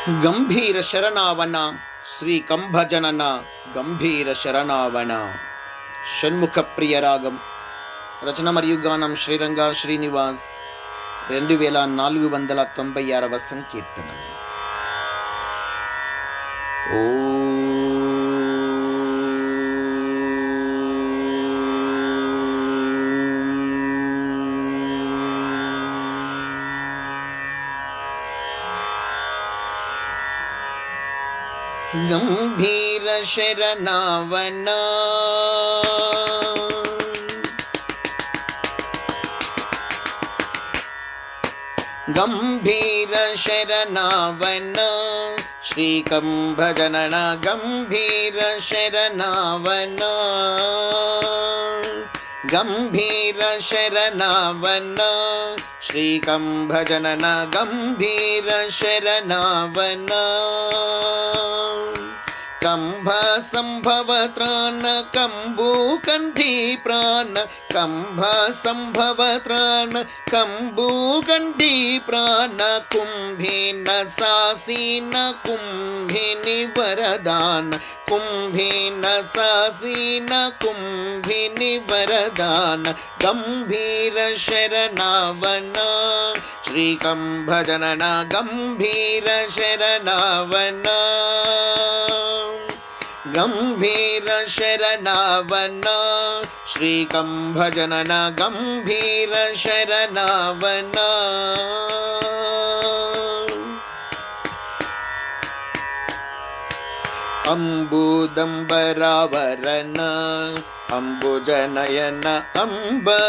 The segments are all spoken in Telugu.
ಗಂಭೀರ ಶರಣಾವನ ಶ್ರೀ ಕಂಭಜನನ గంభీర శరణావన షణ్ముఖ ప్రియ రాగం రచన మరియు గానం శ్రీరంగ శ్రీనివాస్ 2496వ సంకీర్తనం. ఓ గంభీర శరణావన గంభీర శరణావన శ్రీ కంభజనన గంభీర శరణావన గంభీర శరణావన శ్రీ కంభజనన గంభీర శరణావన కంభ సంభవ త్రాణ కంబూకంఠీ ప్రాణ కంభ సంభవ త్రాణ కంబూకంఠీ ప్రాణ కుంభిన సాసీన కుంభిని వరదాన కుంభిన సాసీన కుంభిని వరదాన గంభీర శరణావన శ్రీ కంభజనన గంభీర శరణావన గంభీర శరణావన శ్రీ కంభజనన గంభీర శరణావన అంబుదంబరావరణ అంబుజనయన అంబకత్రయధారణ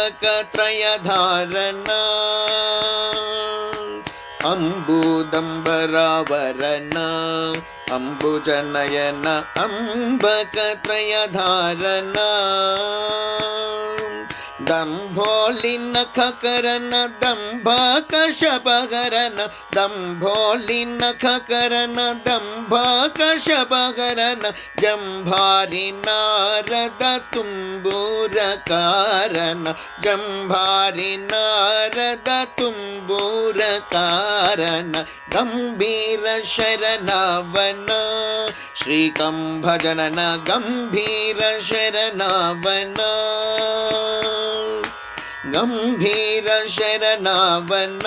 అంబుదంబరావరణ అంబుజనయన అంబకత్రయధారణ దంభోళినఖకరణ దంభకశపహరణ దంభోళినఖకరణ దంభకశపహరణ జంభారి నారద తుంబూరకారణ జంభారి నారద తుంబూరకారణ గంభీర శరణావన శ్రీ కంభజనన గంభీర శరణావన గంభీర శరణావన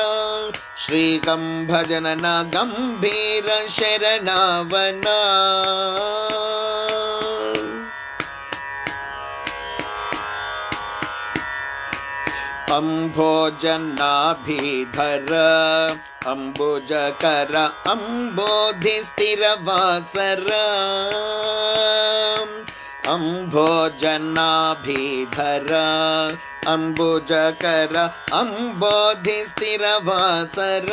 శ్రీ కంభజనన గంభీర శరణావన అంభోజనాభిధర అంబుజకర అంబోధి స్థిరవాసర అంభోజనాభిధర అంబుజకర అంబోధి స్థిరవాసర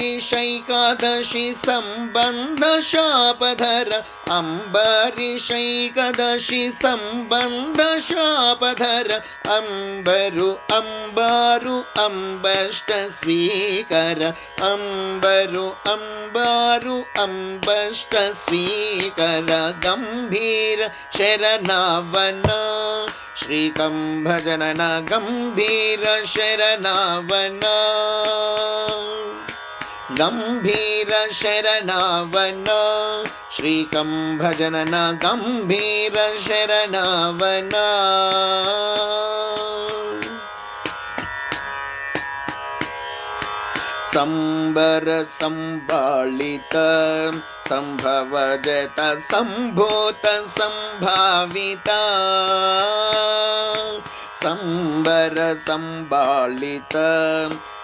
అంబారిషైకాదశి సంబంధ శాపధర అంబారిషైకాదశి సంబంధ శాపధర అంబరు అంబారు అంబష్ట స్వీకర అంబరు అంబారు అంబష్ట స్వీకర గంభీర శరణావన శ్రీ కంభజనన గంభీర శరణావన గంభీర శరణావన శ్రీ కంభజనన గంభీర శరణావన సంబర సంబాళిత సంభవజత సంభూత సంభావిత సంబర సంబాళిత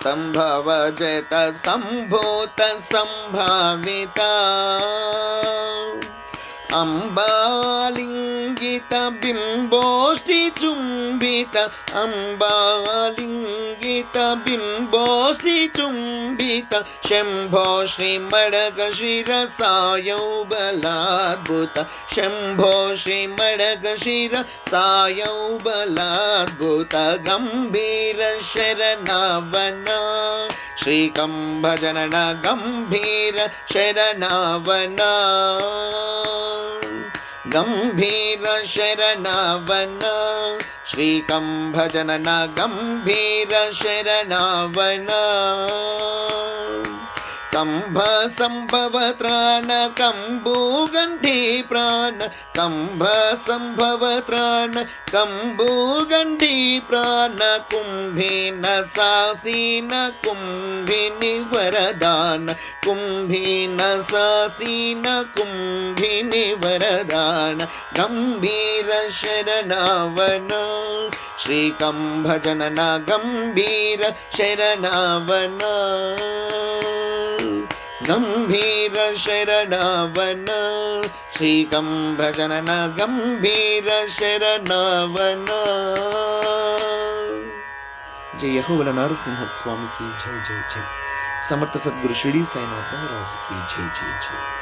సంభవజత సంభూత సంభావిత అంబాలింగిత బింబోష్టి చుంబిత అంబాలింగిత బింబోష్టి చుంబిత శంభో శ్రీ మడగ శిర సాయౌబలాద్భుత శంభో శ్రీ మడగ శిర సాయౌబలాద్భుత గంభీర శరణావన శ్రీ కంభజనన గంభీర శరణావన ಗಂಭೀರ ಶರಣವನ ಶ್ರೀಕಂಭಜನನ ಗಂಭೀರ ಶರಣವನ ಕಂಭ ಸಂಭವ ತ್ರಾಣ ಕಂಬೂಗಂಠಿ ಪ್ರಾಣ ಕಂಭ ಸಂಭವ ತ್ರಾಣ ಕಂಬೂಗಂಠಿ ಪ್ರಾಣ ಕುಂಭಿನ ಸಾಸೀನ ಕುಂಭಿನಿ ವರದಾನ ಕುಂಭಿನ ಸಾಸೀನ ಕುಂಭಿನಿ ವರದಾನ ಗಂಭೀರ ಶರಣವನ ಶ್ರೀಕಂಭಜನನ ಗಂಭೀರ ಶರಣವನ ಗಂಭೀರ ಶರಣವನ ಶ್ರೀಕಂಭಜನನ ಗಂಭೀರ ಶರಣವನ. जय यहोवा नरसिंह स्वामी की जय जय जय. समर्थ सद्गुरु शिरडी साईनाथ महाराज की जय जय जय.